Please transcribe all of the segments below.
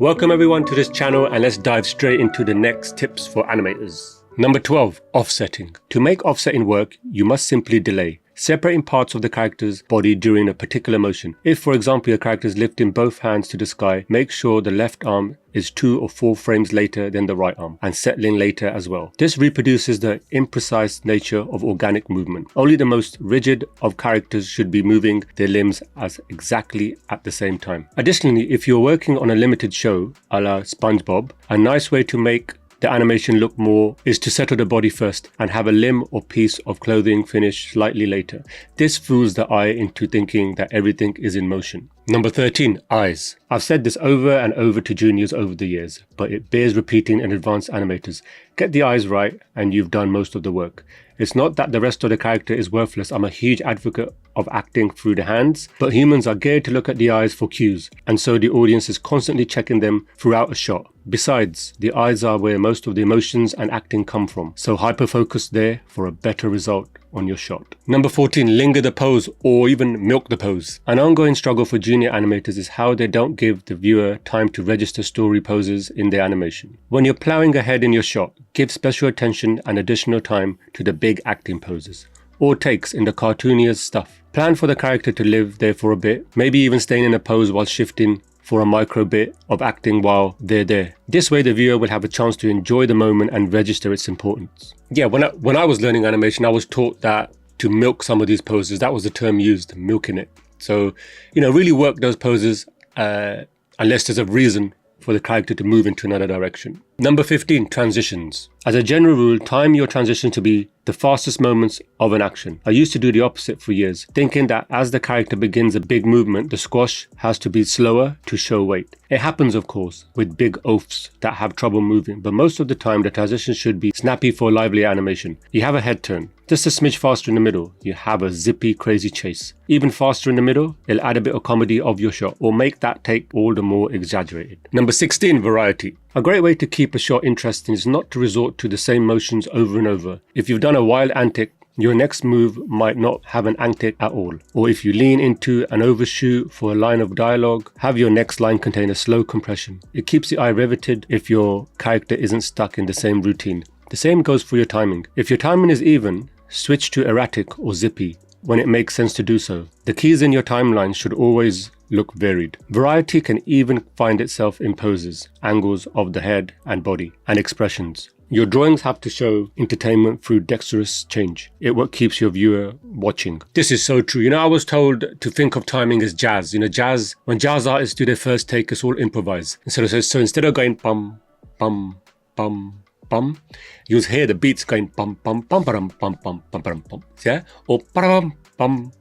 Welcome everyone to this channel, and let's dive straight into the next tips for animators. Number 12, offsetting. To make offsetting work, you must simply delay, separating parts of the character's body during a particular motion. If, for example, your character is lifting both hands to the sky, make sure the left arm is 2 or 4 frames later than the right arm, and settling later as well. This reproduces the imprecise nature of organic movement. Only the most rigid of characters should be moving their limbs as exactly at the same time. Additionally, if you're working on a limited show, a la SpongeBob, a nice way to make the animation look more is to settle the body first and have a limb or piece of clothing finish slightly later. This fools the eye into thinking that everything is in motion. Number 13, eyes. I've said this over and over to juniors over the years, but it bears repeating in advanced animators. Get the eyes right and you've done most of the work. It's not that the rest of the character is worthless. I'm a huge advocate of acting through the hands, but humans are geared to look at the eyes for cues, and so the audience is constantly checking them throughout a shot. Besides, the eyes are where most of the emotions and acting come from, so hyper-focus there for a better result on your shot. Number 14, linger the pose or even milk the pose. An ongoing struggle for junior animators is how they don't give the viewer time to register story poses in their animation. When you're plowing ahead in your shot, give special attention and additional time to the big acting poses or takes in the cartooniest stuff. Plan for the character to live there for a bit, maybe even staying in a pose while shifting for a micro bit of acting while they're there. This way the viewer will have a chance to enjoy the moment and register its importance. Yeah, when I was learning animation, I was taught that to milk some of these poses. That was the term used, milking it. So, really work those poses unless there's a reason for the character to move into another direction. Number 15, transitions. As a general rule, time your transition to be the fastest moments of an action. I used to do the opposite for years, thinking that as the character begins a big movement, the squash has to be slower to show weight. It happens, of course, with big oafs that have trouble moving, but most of the time the transition should be snappy for lively animation. You have a head turn, just a smidge faster in the middle, you have a zippy, crazy chase. Even faster in the middle, it'll add a bit of comedy of your shot, or make that take all the more exaggerated. Number 16, variety. A great way to keep a shot interesting is not to resort to the same motions over and over. If you've done a wild antic, your next move might not have an antic at all. Or if you lean into an overshoot for a line of dialogue, have your next line contain a slow compression. It keeps the eye riveted if your character isn't stuck in the same routine. The same goes for your timing. If your timing is even, switch to erratic or zippy when it makes sense to do so. The keys in your timeline should always look varied. Variety can even find itself in poses, angles of the head and body, and expressions. Your drawings have to show entertainment through dexterous change. It's what keeps your viewer watching. This is so true. I was told to think of timing as jazz. Jazz, when jazz artists do their first take, it's all improvise. So instead of going bum, bum, bum, bum, you'll hear the beats going bum, bum, bum, bum, bum, bum, bum, bum, bum, yeah? Or bum, bum,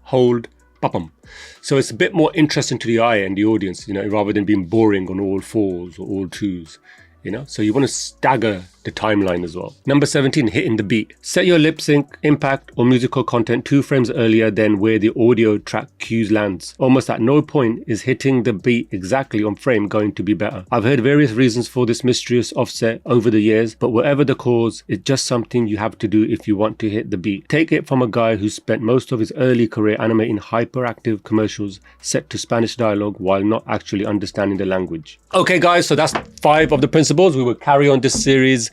hold, bum. So it's a bit more interesting to the eye and the audience, rather than being boring on all fours or all twos. So you want to stagger the timeline as well. Number 17, hitting the beat. Set your lip sync, impact, or musical content 2 frames earlier than where the audio track cues lands. Almost at no point is hitting the beat exactly on frame going to be better. I've heard various reasons for this mysterious offset over the years, but whatever the cause, it's just something you have to do if you want to hit the beat. Take it from a guy who spent most of his early career animating hyperactive commercials set to Spanish dialogue while not actually understanding the language. Okay guys, so that's 5 of the principles. We will carry on this series.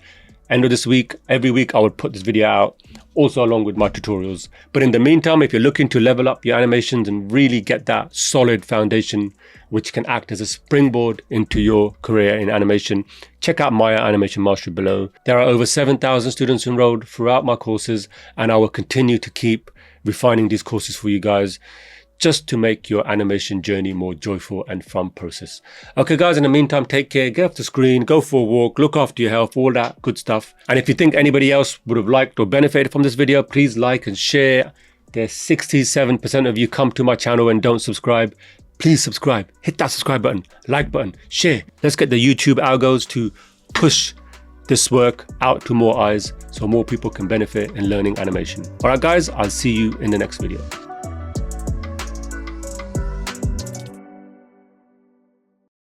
End of this week, every week I will put this video out, also along with my tutorials. But in the meantime, if you're looking to level up your animations and really get that solid foundation, which can act as a springboard into your career in animation, check out my animation mastery below. There are over 7,000 students enrolled throughout my courses, and I will continue to keep refining these courses for you guys, just to make your animation journey more joyful and fun process. Okay guys, in the meantime, take care, get off the screen, go for a walk, look after your health, all that good stuff. And if you think anybody else would have liked or benefited from this video, please like and share. There's 67% of you come to my channel and don't subscribe. Please subscribe, hit that subscribe button, like button, share. Let's get the YouTube algos to push this work out to more eyes so more people can benefit in learning animation. All right guys, I'll see you in the next video.